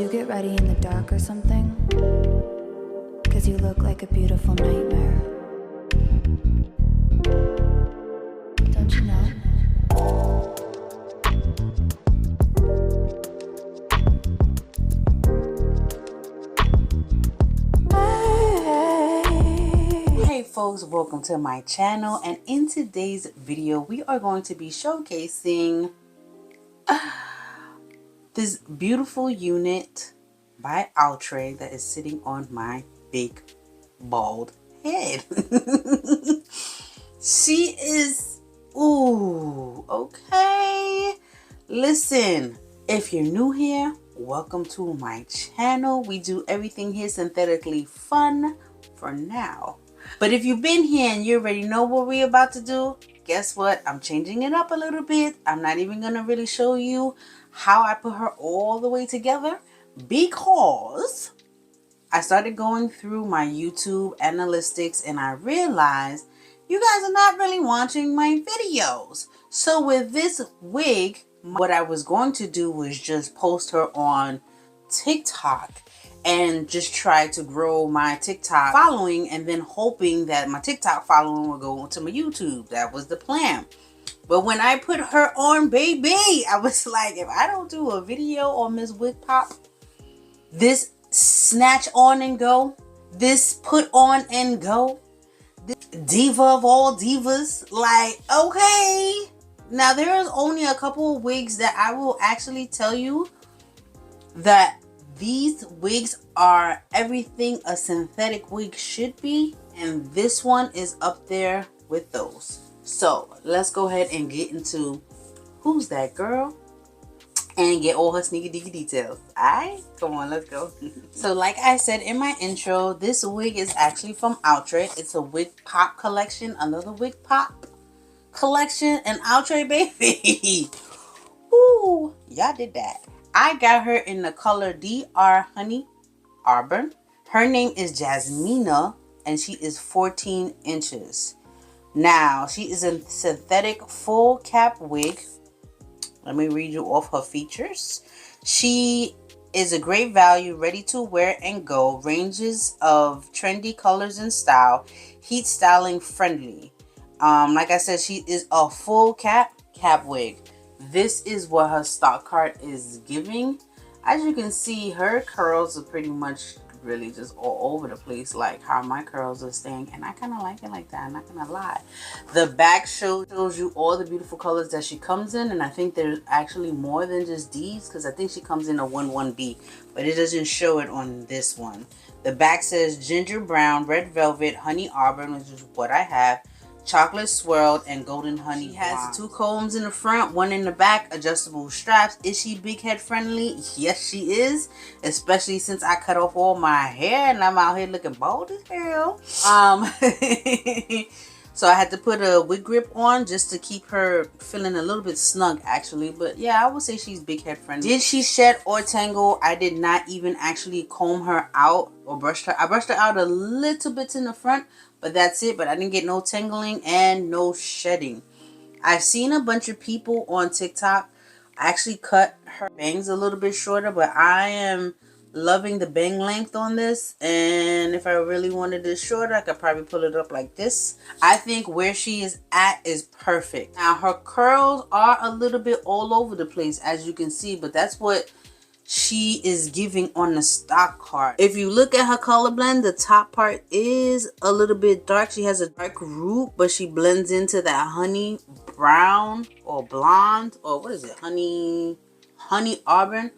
you get ready in the dark or something? 'Cause you look like a beautiful nightmare. Don't you know? Hey folks, welcome to my channel, and in today's video we are going to be showcasing this beautiful unit by Outre that is sitting on my big bald head. She is, ooh, okay. Listen, if you're new here, welcome to my channel. We do everything here synthetically fun for now. But if you've been here and you already know what we're about to do, guess what? I'm changing it up a little bit. I'm not even going to really show you how I put her all the way together, because I started going through my YouTube analytics and I realized you guys are not really watching my videos. So with this wig, what I was going to do was just post her on TikTok and just try to grow my TikTok following, and then hoping that my TikTok following will go to my YouTube. That was the plan. But when I put her on, baby, I was like, if I don't do a video on Miss WigPop, this snatch on and go, this put on and go, this diva of all divas, like, okay. Now there is only a couple of wigs that I will actually tell you that these wigs are everything a synthetic wig should be, and this one is up there with those. So let's go ahead and get into who's that girl and get all her sneaky deaky details. Alright, come on, let's go. So like I said in my intro, this wig is actually from Outre. It's a WigPop collection, another WigPop collection, and Outre, baby. Ooh, y'all did that. I got her in the color DR Honey Aurbun. Her name is Jasmiyah and she is 14 inches. Now, she is a synthetic full cap wig. Let me read you off her features. She is a great value, ready to wear and go. Ranges of trendy colors and style. Heat styling friendly. Like I said, she is a full cap wig. This is what her stock card is giving. As you can see, her curls are pretty much really just all over the place, like how my curls are staying, and I kind of like it like that. I'm not gonna lie. The back shows you all the beautiful colors that she comes in, and I think there's actually more than just these, because I think she comes in a 11B, but it doesn't show it on this one. The back says ginger brown, red velvet, honey auburn, which is what I have, chocolate swirled, and golden honey. She has 2 combs in the front, 1 in the back, adjustable straps. Is she big head friendly? Yes, she is, especially since I cut off all my hair and I'm out here looking bald as hell. So I had to put a wig grip on just to keep her feeling a little bit snug, actually. But yeah, I would say she's big head friendly. Did she shed or tangle? I did not even actually comb her out or brush her. I brushed her out a little bit in the front, but that's it. But I didn't get no tangling and no shedding. I've seen a bunch of people on TikTok actually cut her bangs a little bit shorter, but I am loving the bang length on this, and if I really wanted this shorter, I could probably pull it up like this. I think where she is at is perfect. Now her curls are a little bit all over the place, as you can see, but that's what she is giving on the stock card. If you look at her color blend, the top part is a little bit dark. She has a dark root, but she blends into that honey brown or blonde, or what is it, honey auburn,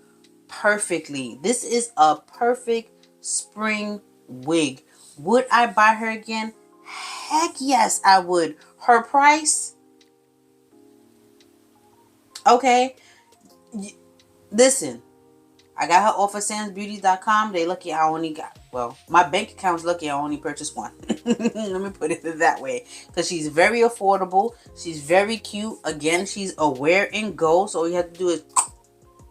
perfectly. This is a perfect spring wig. Would I buy her again? Heck yes, I would. Her price, okay, listen, I got her off of sansbeauty.com. They lucky I only got, well, my bank account's lucky I only purchased 1. Let me put it that way, because she's very affordable. She's very cute. Again, she's a wear and go, so all you have to do is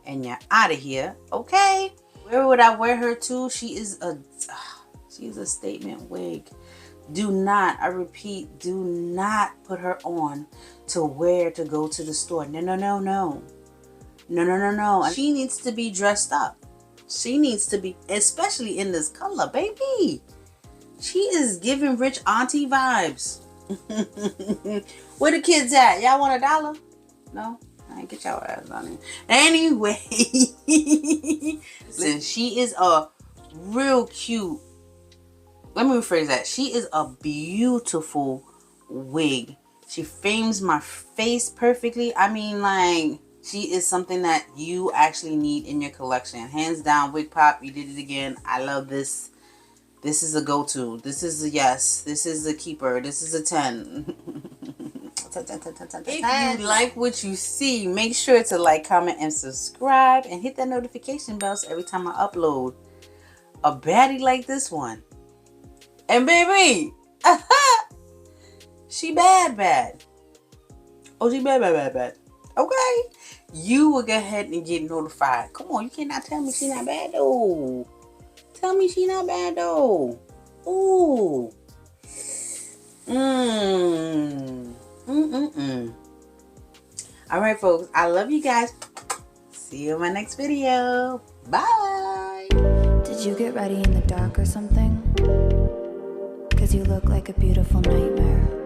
and you're out of here. Okay, where would I wear her to? She's a statement wig. Do not, I repeat, do not put her on to wear to go to the store. No. She needs to be dressed up. She needs to be, especially in this color, baby. She is giving rich auntie vibes. Where the kids at? Y'all want $1? No? I ain't get y'all ass on it. Anyway. Listen, she is a real cute. Let me rephrase that. She is a beautiful wig. She frames my face perfectly. I mean, like, she is something that you actually need in your collection. Hands down, WigPop, you did it again. I love this. This is a go-to. This is a yes. This is a keeper. This is a 10. If you like what you see, make sure to like, comment, and subscribe. And hit that notification bell so every time I upload a baddie like this one. And baby, she bad. Oh, she bad. Okay. You will go ahead and get notified. Come on, you cannot tell me she not bad though. Tell me she not bad though. Ooh. Alright, folks. I love you guys. See you in my next video. Bye. Did you get ready in the dark or something? 'Cause you look like a beautiful nightmare.